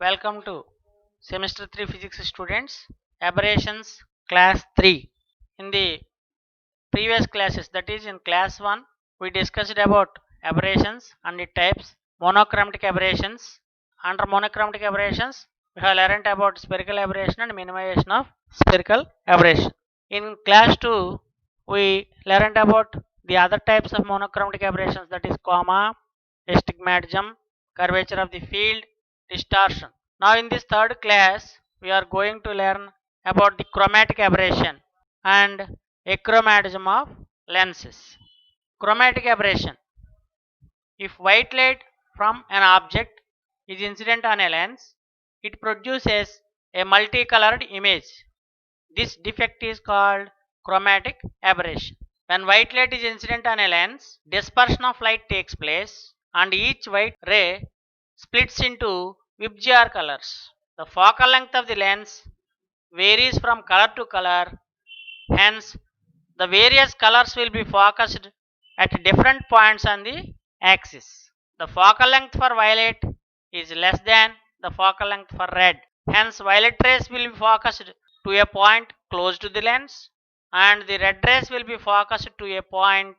Welcome to semester 3 physics students, aberrations class 3. In the previous classes, that is in class 1, we discussed about aberrations and its types, monochromatic aberrations. Under monochromatic aberrations, we have learned about spherical aberration and minimization of spherical aberration. In class 2, we learned about the other types of monochromatic aberrations, that is coma, astigmatism, curvature of the field, distortion. Now in this third class, we are going to learn about the chromatic aberration and achromatism of lenses. Chromatic aberration. If white light from an object is incident on a lens, it produces a multicolored image. This defect is called chromatic aberration. When white light is incident on a lens, dispersion of light takes place and each white ray splits into VIBGYOR colors. The focal length of the lens varies from color to color, hence the various colors will be focused at different points on the axis. The focal length for violet is less than the focal length for red, hence violet rays will be focused to a point close to the lens and the red rays will be focused to a point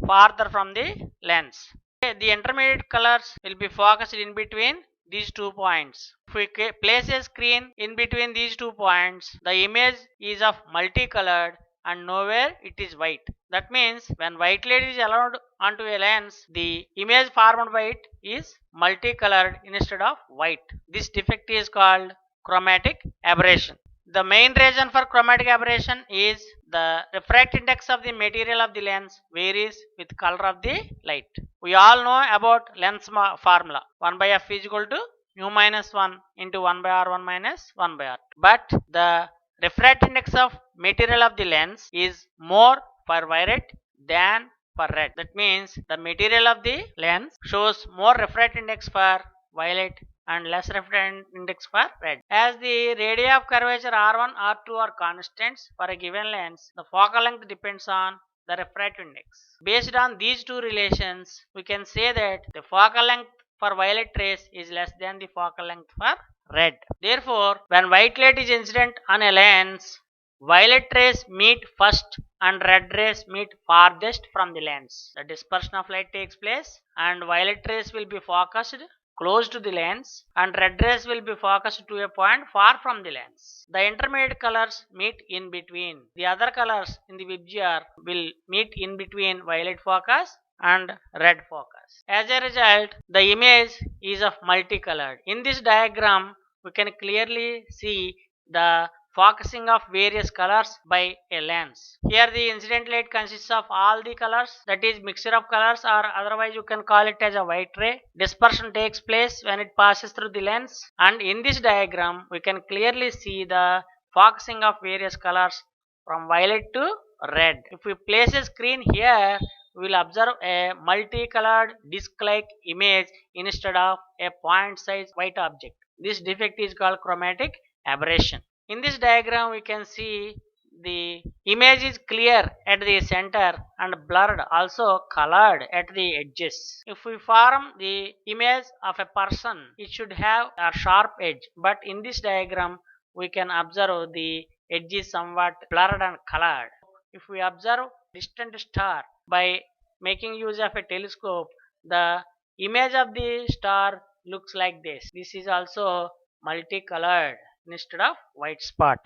farther from the lens. The intermediate colors will be focused in between these 2 points. If we place a screen in between these 2 points, the image is of multicolored and nowhere it is white. That means when white light is allowed onto a lens, the image formed by it is multicolored instead of white. This defect is called chromatic aberration. The main reason for chromatic aberration is the refractive index of the material of the lens varies with color of the light. We all know about lens formula. 1 by f is equal to mu minus 1 into 1 by r1 minus 1 by r2. But the refractive index of material of the lens is more for violet than for red. That means the material of the lens shows more refractive index for violet and less refractive index for red. As the radii of curvature r1, r2 are constants for a given lens, the focal length depends on the refractive index. Based on these two relations, we can say that the focal length for violet rays is less than the focal length for red. Therefore, when white light is incident on a lens, violet rays meet first and red rays meet farthest from the lens. The dispersion of light takes place and violet rays will be focused close to the lens and red rays will be focused to a point far from the lens. The intermediate colors meet in between. The other colors in the VIBGYOR will meet in between violet focus and red focus. As a result, the image is of multicolored. In this diagram, we can clearly see the focusing of various colors by a lens. Here the incident light consists of all the colors, that is mixture of colors, or otherwise you can call it as a white ray. Dispersion takes place when it passes through the lens, and in this diagram we can clearly see the focusing of various colors from violet to red. If we place a screen here, we will observe a multicolored disc-like image instead of a point-sized white object. This defect is called chromatic aberration. In this diagram, we can see the image is clear at the center and blurred, also colored at the edges. If we form the image of a person, it should have a sharp edge. But in this diagram, we can observe the edge is somewhat blurred and colored. If we observe distant star by making use of a telescope, the image of the star looks like this. This is also multicolored instead of white spot.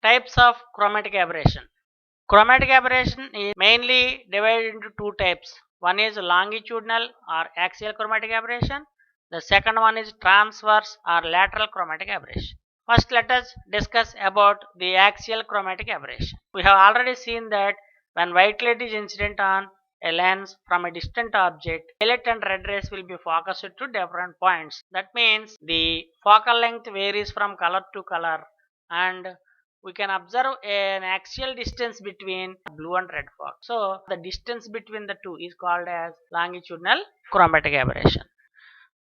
Types of chromatic aberration. Chromatic aberration is mainly divided into 2 types. One is longitudinal or axial chromatic aberration. The second one is transverse or lateral chromatic aberration. First, let us discuss about the axial chromatic aberration. We have already seen that when white light is incident on a lens from a distant object, violet and red rays will be focused to different points. That means the focal length varies from color to color and we can observe an axial distance between blue and red fox. So the distance between the two is called as longitudinal chromatic aberration.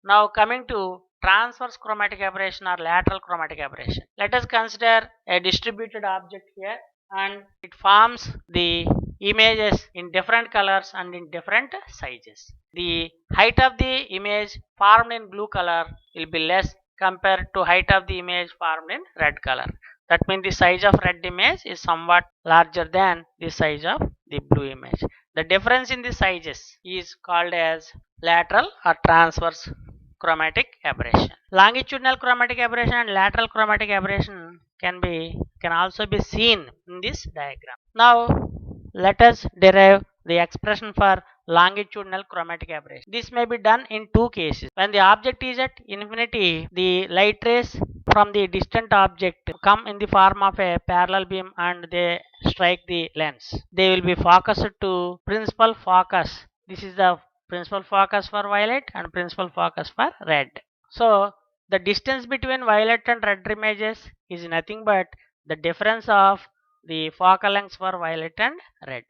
Now coming to transverse chromatic aberration or lateral chromatic aberration. Let us consider a distributed object here and it forms the images in different colors and in different sizes. The height of the image formed in blue color will be less compared to height of the image formed in red color. That means the size of red image is somewhat larger than the size of the blue image. The difference in the sizes is called as lateral or transverse chromatic aberration. Longitudinal chromatic aberration and lateral chromatic aberration can also be seen in this diagram. Now let us derive the expression for longitudinal chromatic aberration. This may be done in two cases. When the object is at infinity, the light rays from the distant object come in the form of a parallel beam and they strike the lens. They will be focused to principal focus. This is the principal focus for violet and principal focus for red. So the distance between violet and red images is nothing but the difference of the focal lengths for violet and red.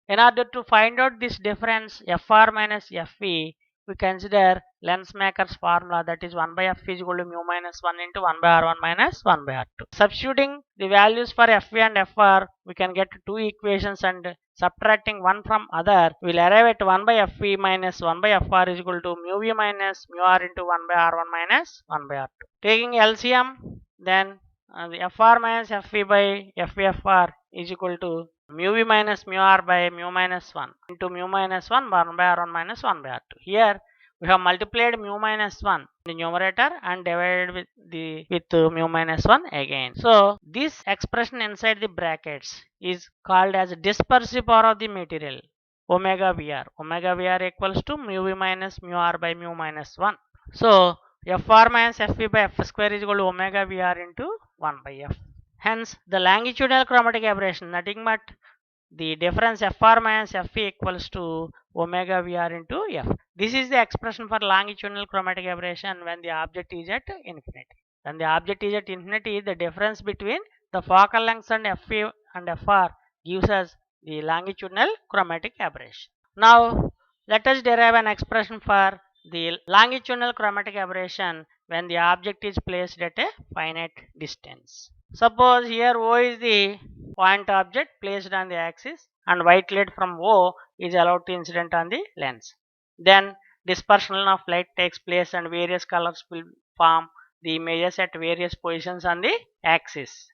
In order to find out this difference Fr minus Fe, we consider Lensmaker's formula, that is 1 by F is equal to mu minus 1 into 1 by R1 minus 1 by R2. Substituting the values for Fe and Fr, we can get two equations and subtracting one from other, we will arrive at 1 by Fe minus 1 by Fr is equal to mu V minus mu R into 1 by R1 minus 1 by R2. Taking LCM, then the Fr minus Fe by FeFr is equal to mu V minus mu R by mu minus 1 into mu minus 1 by R1 minus 1 by R2. Here we have multiplied mu minus 1 in the numerator and divided with mu minus 1 again. So this expression inside the brackets is called as dispersive power of the material, omega Vr. Omega Vr equals to mu V minus mu R by mu minus 1. So Fr minus Fe by F square is equal to omega Vr into 1 by F. Hence the longitudinal chromatic aberration, nothing but the difference Fr minus Fe equals to omega Vr into F. This is the expression for longitudinal chromatic aberration when the object is at infinity. When the object is at infinity, the difference between the focal lengths and Fe and Fr gives us the longitudinal chromatic aberration. Now let us derive an expression for the longitudinal chromatic aberration when the object is placed at a finite distance. Suppose here O is the point object placed on the axis and white light from O is allowed to incident on the lens. Then dispersion of light takes place and various colors will form the images at various positions on the axis.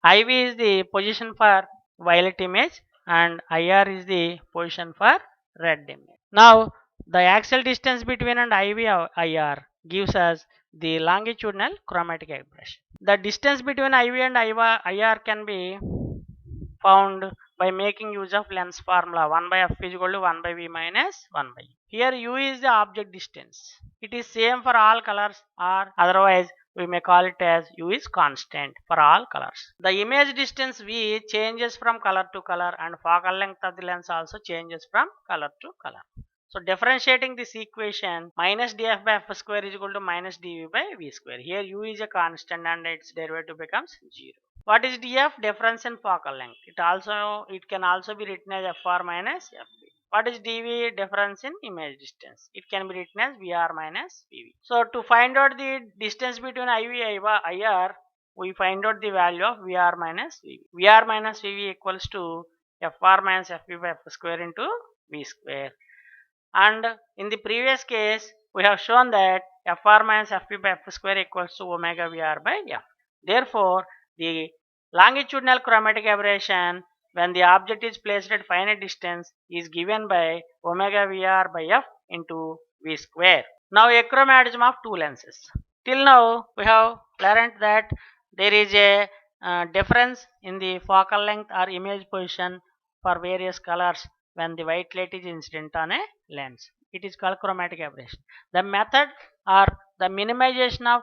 IV is the position for violet image and IR is the position for red image. Now the axial distance between and IV IR gives us the longitudinal chromatic aberration. The distance between IV and IR can be found by making use of lens formula 1 by F is equal to 1 by V minus 1 by U. Here U is the object distance. It is same for all colors, or otherwise we may call it as U is constant for all colors. The image distance V changes from color to color and focal length of the lens also changes from color to color. So differentiating this equation, minus df by f square is equal to minus dv by v square. Here u is a constant and its derivative becomes 0. What is df? Difference in focal length. It can also be written as fr minus fv. What is dv? Difference in image distance. It can be written as vr minus vv. So to find out the distance between iv and ir, we find out the value of vr minus vv. Vr minus vv equals to fr minus fv by f square into v square. And in the previous case, we have shown that Fr minus Fp by F square equals to omega Vr by F. Therefore, the longitudinal chromatic aberration when the object is placed at finite distance is given by omega Vr by F into V square. Now, achromatism of two lenses. Till now, we have learned that there is a difference in the focal length or image position for various colors when the white light is incident on a lens. It is called chromatic aberration. The method or the minimization of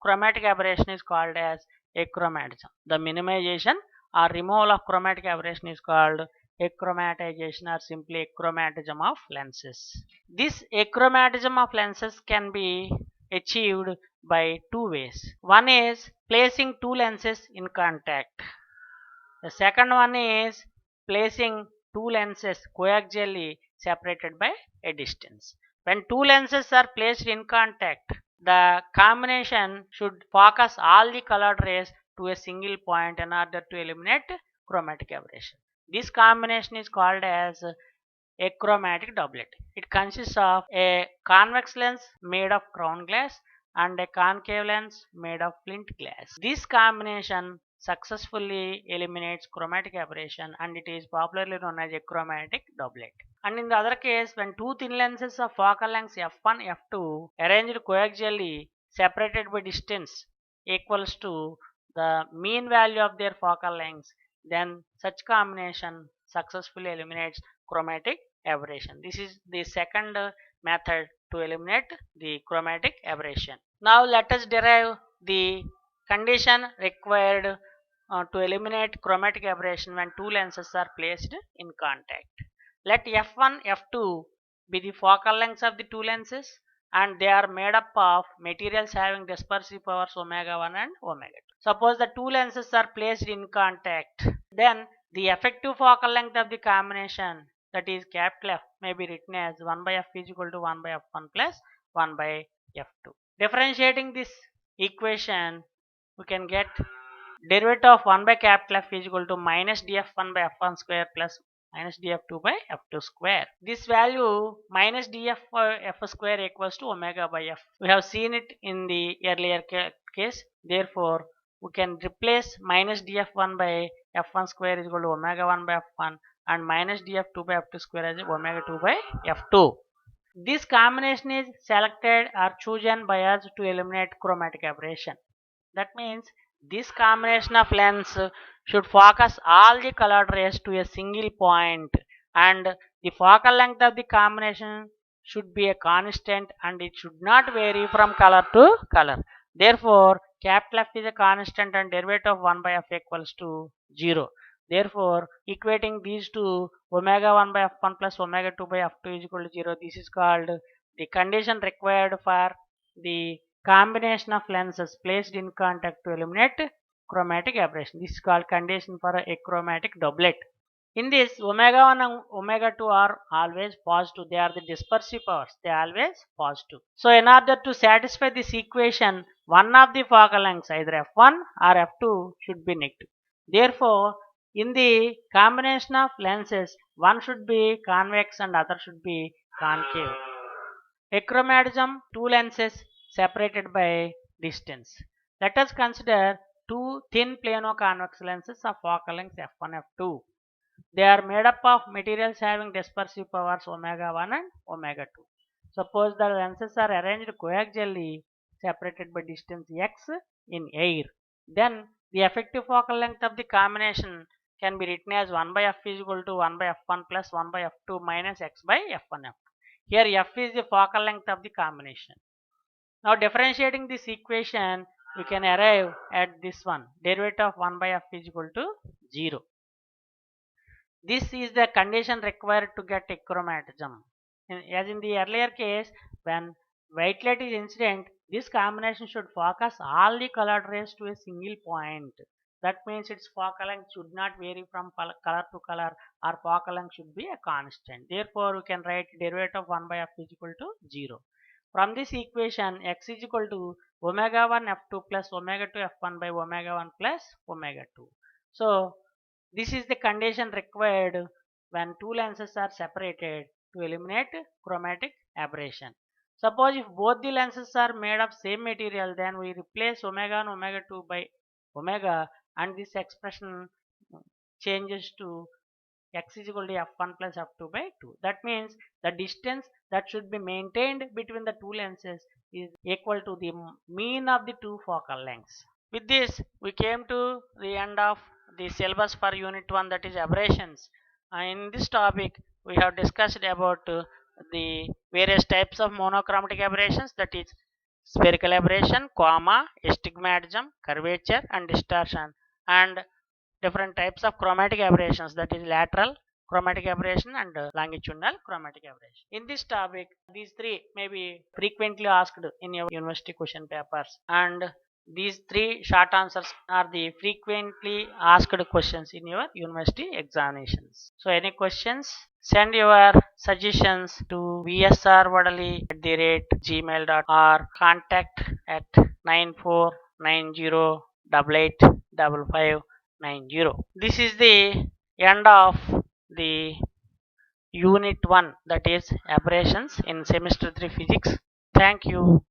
chromatic aberration is called as achromatism. The minimization or removal of chromatic aberration is called achromatization or simply achromatism of lenses. This achromatism of lenses can be achieved by two ways. One is placing two lenses in contact. The second one is placing two lenses coaxially separated by a distance. When two lenses are placed in contact, the combination should focus all the colored rays to a single point in order to eliminate chromatic aberration. This combination is called as achromatic doublet. It consists of a convex lens made of crown glass and a concave lens made of flint glass. This combination successfully eliminates chromatic aberration and it is popularly known as a chromatic doublet. And in the other case, when two thin lenses of focal lengths f1, f2 arranged coaxially separated by distance equals to the mean value of their focal lengths, then such combination successfully eliminates chromatic aberration. This is the second method to eliminate the chromatic aberration. Now let us derive the condition required to eliminate chromatic aberration when two lenses are placed in contact. Let f1, f2 be the focal lengths of the two lenses and they are made up of materials having dispersive powers omega 1 and omega 2. Suppose the two lenses are placed in contact, then the effective focal length of the combination, that is capital F, may be written as 1 by f is equal to 1 by f1 plus 1 by f2. Differentiating this equation, we can get derivative of 1 by capital F is equal to minus df1 by f1 square plus minus df2 by f2 square. This value minus df f square equals to omega by f. We have seen it in the earlier case. Therefore, we can replace minus df1 by f1 square is equal to omega 1 by f1 and minus df2 by f2 square as omega 2 by f2. This combination is selected or chosen by us to eliminate chromatic aberration. That means this combination of lens should focus all the colored rays to a single point and the focal length of the combination should be a constant and it should not vary from color to color. Therefore, capital F is a constant and derivative of 1 by f equals to 0. Therefore, equating these two, omega 1 by f1 plus omega 2 by f2 is equal to 0. This is called the condition required for the combination of lenses placed in contact to eliminate chromatic aberration. This is called condition for a chromatic doublet. In this, omega 1 and omega 2 are always positive. They are the dispersive powers. They are always positive. So, in order to satisfy this equation, one of the focal lengths, either f1 or f2, should be negative. Therefore, in the combination of lenses, one should be convex and other should be concave. Achromatism, two lenses separated by distance. Let us consider two thin plano-convex lenses of focal length f1, f2. They are made up of materials having dispersive powers omega 1 and omega 2. Suppose the lenses are arranged coaxially separated by distance x in air. Then the effective focal length of the combination can be written as 1 by f is equal to 1 by f1 plus 1 by f2 minus x by f1, f2. Here f is the focal length of the combination. Now differentiating this equation, we can arrive at this one. Derivative of 1 by f is equal to 0. This is the condition required to get achromatism. As in the earlier case, when white light is incident, this combination should focus all the colored rays to a single point. That means its focal length should not vary from color to color or focal length should be a constant. Therefore, we can write derivative of 1 by f is equal to 0. From this equation, x is equal to omega 1 f2 plus omega 2 f1 by omega 1 plus omega 2. So, this is the condition required when two lenses are separated to eliminate chromatic aberration. Suppose if both the lenses are made of same material, then we replace omega and omega 2 by omega and this expression changes to x is equal to f1 plus f2 by 2. That means the distance that should be maintained between the two lenses is equal to the mean of the two focal lengths. With this, we came to the end of the syllabus for unit 1, that is aberrations. In this topic, we have discussed about the various types of monochromatic aberrations, that is spherical aberration, astigmatism, curvature and distortion, and different types of chromatic aberrations, that is lateral chromatic aberration and longitudinal chromatic aberration. In this topic, these three may be frequently asked in your university question papers, and these three short answers are the frequently asked questions in your university examinations. So any questions? Send your suggestions to vsrvadali@gmail.com or contact at 9490885590. This is the end of the unit 1, that is aberrations in semester 3 physics. Thank you.